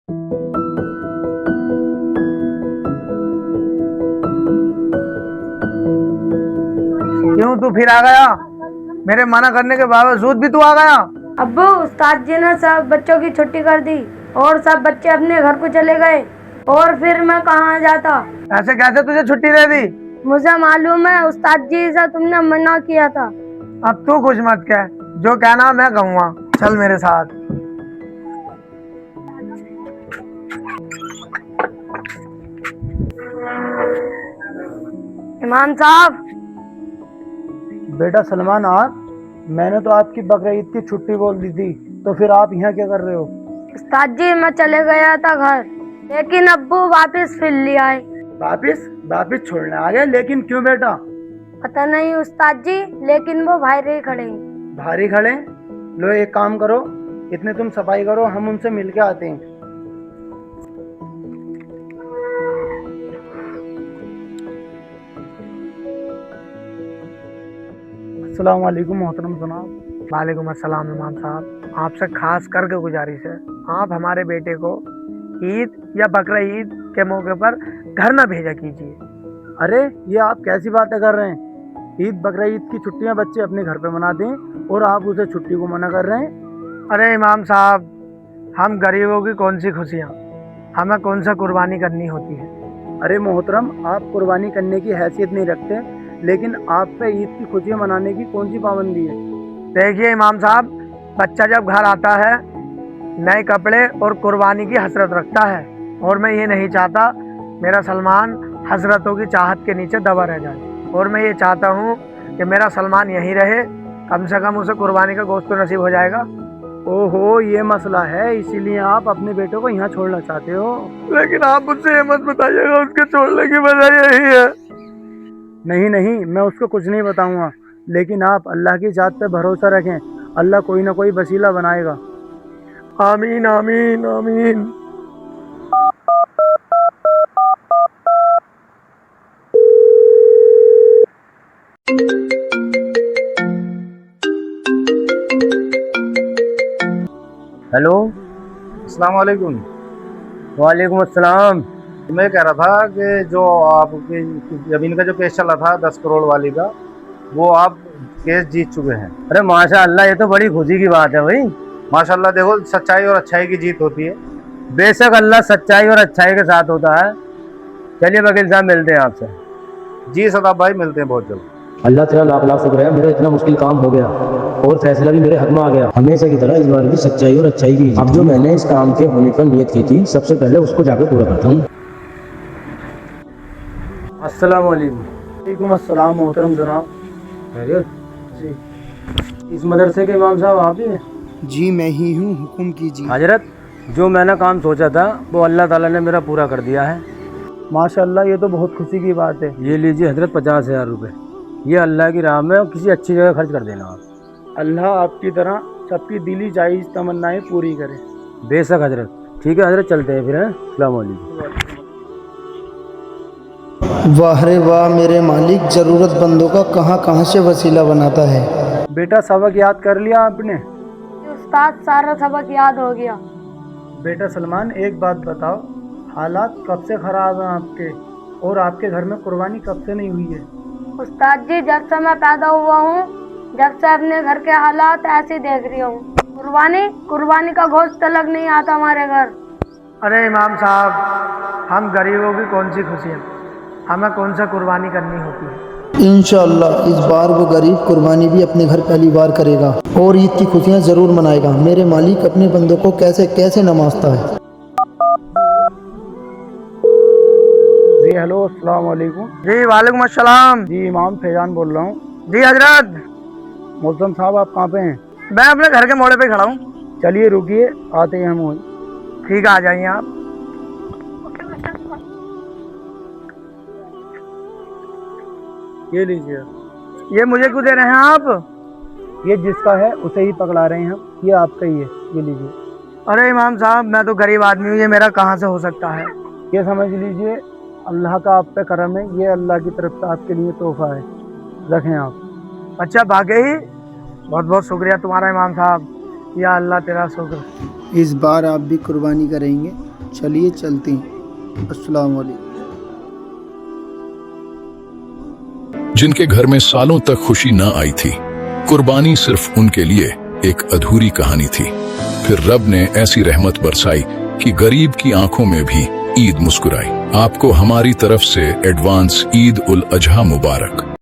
क्यों तू फिर आ गया? मेरे मना करने के बावजूद भी तू आ गया? अब्बू, उस्ताद जी ने सब बच्चों की छुट्टी कर दी और सब बच्चे अपने घर को चले गए और फिर मैं कहाँ जाता। ऐसे कैसे तुझे छुट्टी दे दी? मुझे मालूम है उस्ताद जी से तुमने मना किया था। अब तू कुछ मत कह, जो कहना मैं कहूँगा। चल मेरे साथ। इमाम साहब। बेटा सलमान, आप मैंने तो आपकी बकरीद की छुट्टी बोल दी थी, तो फिर आप यहाँ क्या कर रहे हो? उस्ताद जी, मैं चले गया था घर, लेकिन अब्बू वापस फिर ले आए। वापिस छोड़ने आ गए? लेकिन क्यों बेटा? पता नहीं उस्ताद जी, लेकिन वो भाई ही खड़े हैं। भारी खड़े? लो एक काम करो, इतने तुम सफाई करो, हम उनसे मिल के आते हैं। अस्सलाम वालेकुम मोहतरम जनाब। वालेकुम अस्सलाम इमाम साहब। आपसे खास करके गुजारिश है, आप हमारे बेटे को ईद या बकरा ईद के मौके पर घर न भेजा कीजिए। अरे ये आप कैसी बातें कर रहे हैं? ईद बकरा ईद की छुट्टियां बच्चे अपने घर पे मनाते हैं और आप उसे छुट्टी को मना कर रहे हैं? अरे इमाम साहब, हम गरीबों की कौन सी खुशियाँ, हमें कौन सा कुर्बानी करनी होती है। अरे मोहतरम, आप कुर्बानी करने की हैसियत नहीं रखते, लेकिन आप पे ईद की खुशियां मनाने की कौन सी पाबंदी है? देखिए इमाम साहब, बच्चा जब घर आता है नए कपड़े और कुर्बानी की हसरत रखता है, और मैं ये नहीं चाहता मेरा सलमान हसरतों की चाहत के नीचे दबा रह जाए। और मैं ये चाहता हूँ कि मेरा सलमान यहीं रहे, कम से कम उसे कुर्बानी का गोश्त तो नसीब हो जाएगा। ओहो, ये मसला है, इसीलिए आप अपने बेटे को यहाँ छोड़ना चाहते हो? लेकिन आप मुझसे ये मत बताइएगा उसके छोड़ने की वजह यही है। नहीं नहीं, मैं उसको कुछ नहीं बताऊंगा, लेकिन आप अल्लाह की जात पे भरोसा रखें, अल्लाह कोई ना कोई वसीला बनाएगा। आमीन आमीन आमीन। हेलो, अस्सलाम वालेकुम। वालेकुम अस्सलाम। मैं कह रहा था कि जो आपकी ज़मीन का जो केस चला था 10 करोड़ वाली का, वो आप केस जीत चुके हैं। अरे माशाअल्लाह, ये तो बड़ी खुशी की बात है भाई। माशाल्लाह, देखो सच्चाई और अच्छाई की जीत होती है। बेशक अल्लाह सच्चाई और अच्छाई के साथ होता है। चलिए वकील साहब, मिलते हैं आपसे। जी सदाब भाई, मिलते हैं बहुत जल्द। अल्लाह तेरा लाख लाख शुक्र है, मेरा इतना मुश्किल काम हो गया और फैसला भी मेरे हक में आ गया। हमेशा की तरह इस बार भी सच्चाई और अच्छाई की। अब जो मैंने इस काम के होने पर नियत की थी, सबसे पहले उसको जाकर पूरा करता हूँ। अस्सलाम वालेकुम। वालेकुम अस्सलाम मोहतरम जनाब। खैरियत? जी इस मदरसे के इमाम साहब आप ही हैं? जी मैं ही हूँ, हुक्म कीजिए। हजरत, जो मैंने काम सोचा था वो अल्लाह ताला ने मेरा पूरा कर दिया है। माशाअल्लाह, ये तो बहुत खुशी की बात है। ये लीजिए हजरत 50,000 रुपये, ये अल्लाह की राह में और किसी अच्छी जगह खर्च कर देना आप। अल्लाह आपकी तरह सबकी दिली जायज़ तमन्नाएं पूरी करे। बेशक हजरत। ठीक है हजरत, चलते हैं फिर। हैं, अस्सलाम वालेकुम। वाह रे वाह, मेरे मालिक ज़रूरतमंदों का कहाँ कहाँ से वसीला बनाता है। बेटा सबक याद कर लिया आपने? उस्ताद, सारा सबक याद हो गया। बेटा सलमान, एक बात बताओ, हालात कब से ख़राब हैं आपके, और आपके घर में कुर्बानी कब से नहीं हुई है? उस्ताद जी, जब से मैं पैदा हुआ हूँ, जब से अपने घर के हालात ऐसे देख रही हूँ, कुर्बानी का गोश्त तलक नहीं आता हमारे घर। अरे इमाम साहब, हम गरीबों की कौन सी खुशियाँ, हमें कौन सा कुर्बानी करनी होती है। इंशाअल्लाह इस बार वो गरीब कुर्बानी भी अपने घर पहली बार करेगा और ईद की खुशियाँ ज़रूर मनाएगा। मेरे मालिक अपने बंदों को कैसे कैसे नवाजता है। जी हेलो, अस्सलाम वालेकुम। जी वालेकुम अस्सलाम। जी इमाम फैजान बोल रहा हूँ। जी हजरत। मौसम साहब, आप कहाँ पे हैं? मैं अपने घर के मोड़े पे खड़ा हूँ। चलिए रुकिए, आते हैं हम वहीं। ठीक है, आ जाइए आप। ये लीजिए। ये मुझे क्यों दे रहे हैं आप? ये जिसका है उसे ही पकड़ा रहे हैं हम, ये आपका ही है, ये लीजिए। अरे इमाम साहब, मैं तो गरीब आदमी हूँ, ये मेरा कहाँ से हो सकता है। ये समझ लीजिए अल्लाह का आप पे करम है, ये अल्लाह की तरफ से आपके लिए तोहफा है, रखें आप। अच्छा, वाकई बहुत बहुत शुक्रिया तुम्हारा इमाम साहब, या अल्लाह तेरा शुक्र। इस बार आप भी कुर्बानी करेंगे? चलिए चलते हैं। अस्सलाम वालेकुम। जिनके घर में सालों तक खुशी न आई थी, कुर्बानी सिर्फ उनके लिए एक अधूरी कहानी थी। फिर रब ने ऐसी रहमत बरसाई कि गरीब की आंखों में भी ईद मुस्कुराई। आपको हमारी तरफ से एडवांस ईद उल अजहा मुबारक।